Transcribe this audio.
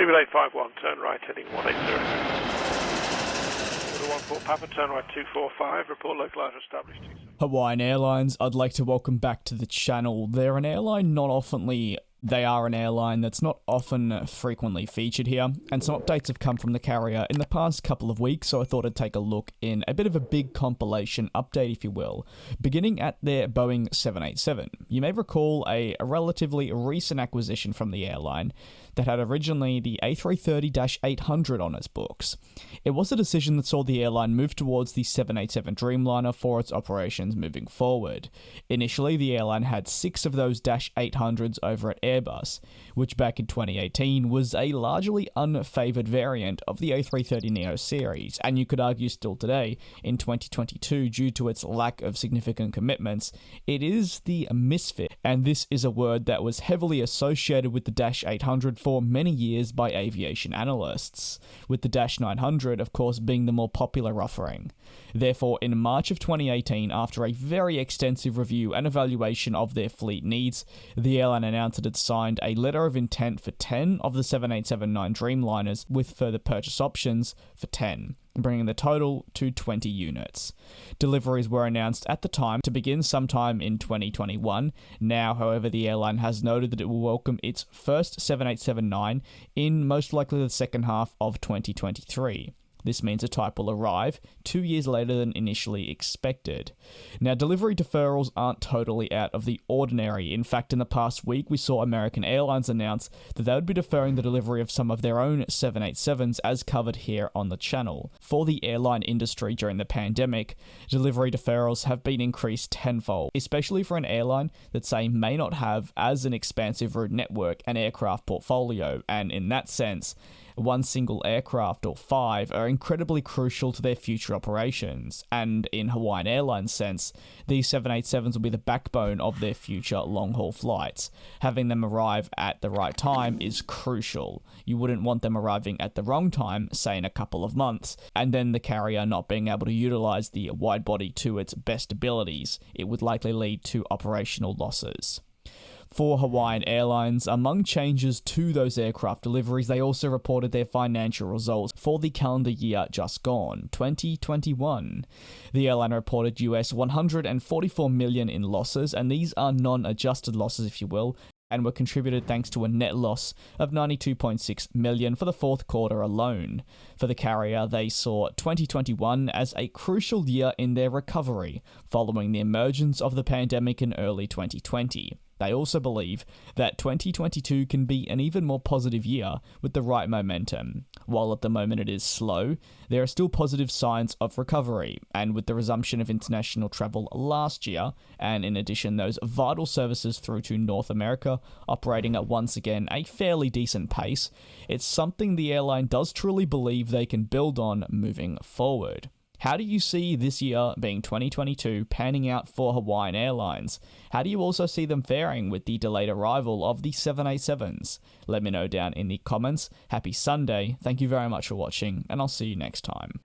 BB851, turn right, heading 180. 14 Papa, turn right 245, report localizer established 27. Hawaiian Airlines, I'd like to welcome back to the channel. They're an airline They are an airline that's not often frequently featured here, and some updates have come from the carrier in the past couple of weeks, so I thought I'd take a look in a bit of a big compilation update, if you will, beginning at their Boeing 787. You may recall a relatively recent acquisition from the airline that had originally the A330-800 on its books. It was a decision that saw the airline move towards the 787 Dreamliner for its operations moving forward. Initially, the airline had 6 of those -800s over at Airbus, which back in 2018 was a largely unfavoured variant of the A330neo series, and you could argue still today, in 2022, due to its lack of significant commitments, it is the misfit, and this is a word that was heavily associated with the -800 for many years by aviation analysts, with the -900 of course being the more popular offering. Therefore, in March of 2018, after a very extensive review and evaluation of their fleet needs, the airline announced that it signed a letter of intent for 10 of the 787-9 Dreamliners with further purchase options for 10, bringing the total to 20 units. Deliveries were announced at the time to begin sometime in 2021. Now, however, the airline has noted that it will welcome its first 787-9 in most likely the second half of 2023. This means a type will arrive 2 years later than initially expected. Now, delivery deferrals aren't totally out of the ordinary. In fact, in the past week, we saw American Airlines announce that they would be deferring the delivery of some of their own 787s, as covered here on the channel. For the airline industry during the pandemic, delivery deferrals have been increased tenfold, especially for an airline that, say, may not have as an expansive route network and aircraft portfolio, and in that sense, one single aircraft or 5 are incredibly crucial to their future operations, and in Hawaiian Airlines' sense, these 787s will be the backbone of their future long-haul flights. Having them arrive at the right time is crucial. You wouldn't want them arriving at the wrong time, say in a couple of months, and then the carrier not being able to utilize the wide-body to its best abilities. It would likely lead to operational losses. For Hawaiian Airlines, among changes to those aircraft deliveries, they also reported their financial results for the calendar year just gone, 2021. The airline reported US $144 million in losses, and these are non-adjusted losses, if you will, and were contributed thanks to a net loss of $92.6 million for the fourth quarter alone. For the carrier, they saw 2021 as a crucial year in their recovery, following the emergence of the pandemic in early 2020. They also believe that 2022 can be an even more positive year with the right momentum. While at the moment it is slow, there are still positive signs of recovery, and with the resumption of international travel last year, and in addition those vital services through to North America operating at once again a fairly decent pace, it's something the airline does truly believe they can build on moving forward. How do you see this year, being 2022, panning out for Hawaiian Airlines? How do you also see them faring with the delayed arrival of the 787s? Let me know down in the comments. Happy Sunday, thank you very much for watching, and I'll see you next time.